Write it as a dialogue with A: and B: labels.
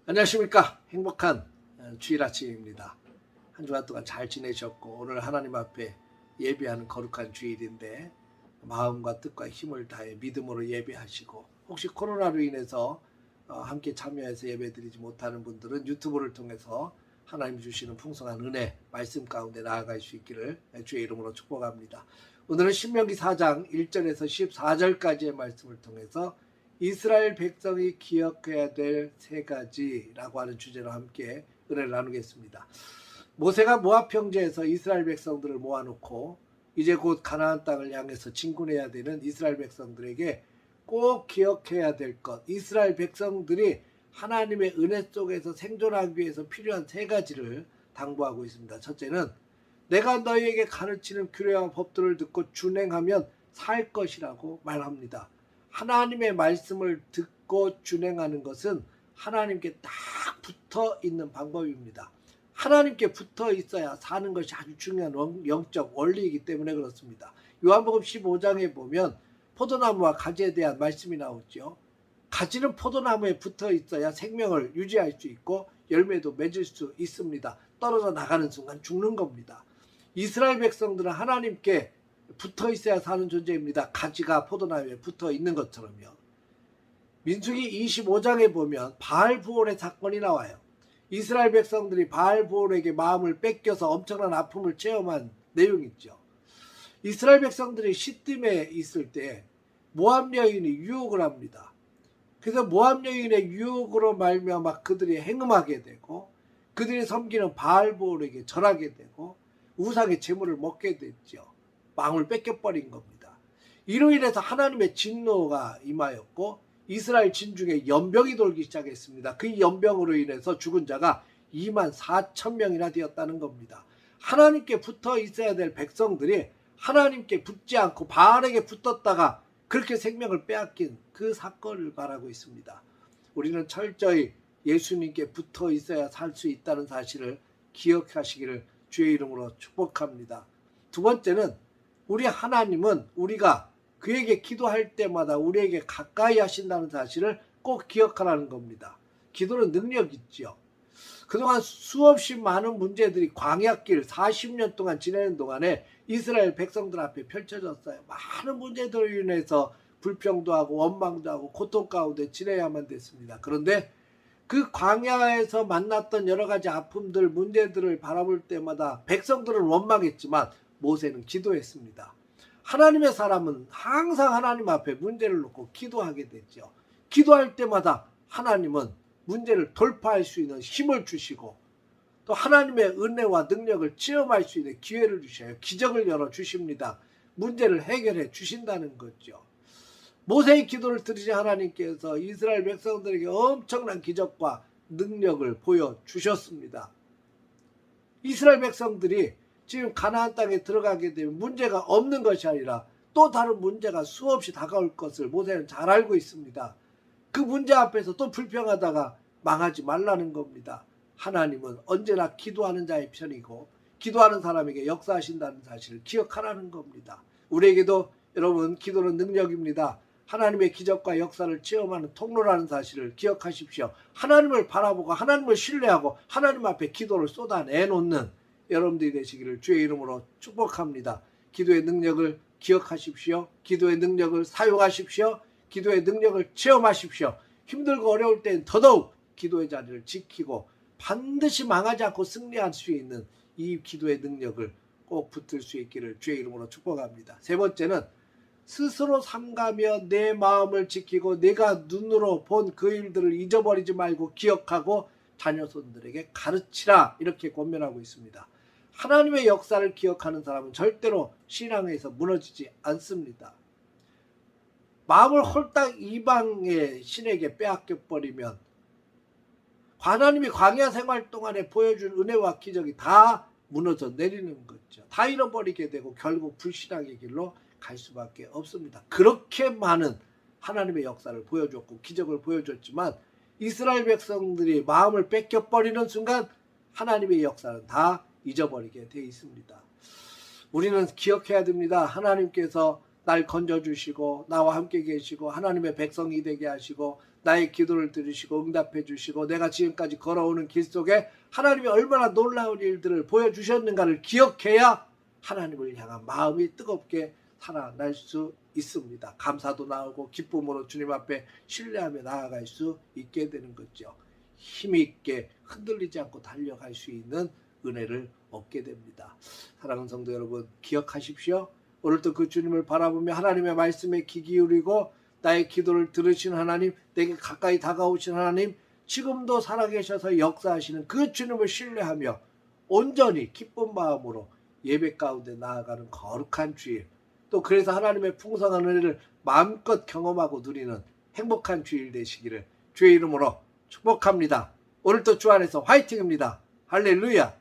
A: 안녕하십니까. 행복한 주일 아침입니다. 한 주간 동안 잘 지내셨고 오늘 하나님 앞에 예배하는 거룩한 주일인데 마음과 뜻과 힘을 다해 믿음으로 예배하시고, 혹시 코로나로 인해서 함께 참여해서 예배드리지 못하는 분들은 유튜브를 통해서 하나님 주시는 풍성한 은혜 말씀 가운데 나아갈 수 있기를 주의 이름으로 축복합니다. 오늘은 신명기 4장 1절에서 14절까지의 말씀을 통해서 이스라엘 백성이 기억해야 될 세 가지라고 하는 주제로 함께 은혜를 나누겠습니다. 모세가 모압 평지에서 이스라엘 백성들을 모아놓고 이제 곧 가나안 땅을 향해서 진군해야 되는 이스라엘 백성들에게 꼭 기억해야 될 것, 이스라엘 백성들이 하나님의 은혜 속에서 생존하기 위해서 필요한 세 가지를 당부하고 있습니다. 첫째는 내가 너희에게 가르치는 규례와 법들을 듣고 준행하면 살 것이라고 말합니다. 하나님의 말씀을 듣고 준행하는 것은 하나님께 딱 붙어 있는 방법입니다. 하나님께 붙어 있어야 사는 것이 아주 중요한 영적 원리이기 때문에 그렇습니다. 요한복음 15장에 보면 포도나무와 가지에 대한 말씀이 나오죠. 가지는 포도나무에 붙어 있어야 생명을 유지할 수 있고 열매도 맺을 수 있습니다. 떨어져 나가는 순간 죽는 겁니다. 이스라엘 백성들은 하나님께 붙어 있어야 사는 존재입니다. 가지가 포도나무에 붙어 있는 것처럼요. 민수기 25장에 보면 바알브올의 사건이 나와요. 이스라엘 백성들이 바알브올에게 마음을 뺏겨서 엄청난 아픔을 체험한 내용이죠. 이스라엘 백성들이 시딤에 있을 때 모압 여인이 유혹을 합니다. 그래서 모압 여인의 유혹으로 말미암아 그들이 행음하게 되고 그들이 섬기는 바알브올에게 절하게 되고 우상의 제물을 먹게 됐죠. 망을 뺏겨버린 겁니다. 이로 인해서 하나님의 진노가 임하였고 이스라엘 진중에 연병이 돌기 시작했습니다. 그 연병으로 인해서 죽은 자가 24,000명이나 되었다는 겁니다. 하나님께 붙어 있어야 될 백성들이 하나님께 붙지 않고 바알에게 붙었다가 그렇게 생명을 빼앗긴 그 사건을 말하고 있습니다. 우리는 철저히 예수님께 붙어 있어야 살 수 있다는 사실을 기억하시기를 주의 이름으로 축복합니다. 두 번째는 우리 하나님은 우리가 그에게 기도할 때마다 우리에게 가까이 하신다는 사실을 꼭 기억하라는 겁니다. 기도는 능력이 있죠. 그동안 수없이 많은 문제들이 광야길 40년 동안 지내는 동안에 이스라엘 백성들 앞에 펼쳐졌어요. 많은 문제들로 인해서 불평도 하고 원망도 하고 고통 가운데 지내야만 됐습니다. 그런데 그 광야에서 만났던 여러 가지 아픔들, 문제들을 바라볼 때마다 백성들은 원망했지만 모세는 기도했습니다. 하나님의 사람은 항상 하나님 앞에 문제를 놓고 기도하게 되죠. 기도할 때마다 하나님은 문제를 돌파할 수 있는 힘을 주시고 또 하나님의 은혜와 능력을 체험할 수 있는 기회를 주셔요. 기적을 열어주십니다. 문제를 해결해 주신다는 거죠. 모세의 기도를 들으신 하나님께서 이스라엘 백성들에게 엄청난 기적과 능력을 보여주셨습니다. 이스라엘 백성들이 지금 가나안 땅에 들어가게 되면 문제가 없는 것이 아니라 또 다른 문제가 수없이 다가올 것을 모세는 잘 알고 있습니다. 그 문제 앞에서 또 불평하다가 망하지 말라는 겁니다. 하나님은 언제나 기도하는 자의 편이고 기도하는 사람에게 역사하신다는 사실을 기억하라는 겁니다. 우리에게도 여러분 기도는 능력입니다. 하나님의 기적과 역사를 체험하는 통로라는 사실을 기억하십시오. 하나님을 바라보고 하나님을 신뢰하고 하나님 앞에 기도를 쏟아내놓는 여러분들이 되시기를 주의 이름으로 축복합니다. 기도의 능력을 기억하십시오. 기도의 능력을 사용하십시오. 기도의 능력을 체험하십시오. 힘들고 어려울 때는 더더욱 기도의 자리를 지키고 반드시 망하지 않고 승리할 수 있는 이 기도의 능력을 꼭 붙들 수 있기를 주의 이름으로 축복합니다. 세 번째는 스스로 삼가며 내 마음을 지키고 내가 눈으로 본 그 일들을 잊어버리지 말고 기억하고 자녀손들에게 가르치라, 이렇게 권면하고 있습니다. 하나님의 역사를 기억하는 사람은 절대로 신앙에서 무너지지 않습니다. 마음을 홀딱 이방의 신에게 빼앗겨버리면 하나님이 광야 생활 동안에 보여준 은혜와 기적이 다 무너져 내리는 거죠. 다 잃어버리게 되고 결국 불신앙의 길로 갈 수밖에 없습니다. 그렇게 많은 하나님의 역사를 보여줬고 기적을 보여줬지만 이스라엘 백성들이 마음을 뺏겨버리는 순간 하나님의 역사는 다 잊어버리게 되어 있습니다. 우리는 기억해야 됩니다. 하나님께서 날 건져주시고 나와 함께 계시고 하나님의 백성이 되게 하시고 나의 기도를 들으시고 응답해 주시고 내가 지금까지 걸어오는 길 속에 하나님이 얼마나 놀라운 일들을 보여주셨는가를 기억해야 하나님을 향한 마음이 뜨겁게 살아날 수 있습니다. 감사도 나오고 기쁨으로 주님 앞에 신뢰하며 나아갈 수 있게 되는 거죠. 힘있게 흔들리지 않고 달려갈 수 있는 은혜를 얻게 됩니다. 사랑하는 성도 여러분, 기억하십시오. 오늘도 그 주님을 바라보며 하나님의 말씀에 귀 기울이고 나의 기도를 들으신 하나님, 내게 가까이 다가오신 하나님, 지금도 살아계셔서 역사하시는 그 주님을 신뢰하며 온전히 기쁜 마음으로 예배 가운데 나아가는 거룩한 주일, 또 그래서 하나님의 풍성한 은혜를 마음껏 경험하고 누리는 행복한 주일 되시기를 주의 이름으로 축복합니다. 오늘도 주 안에서 화이팅입니다. 할렐루야.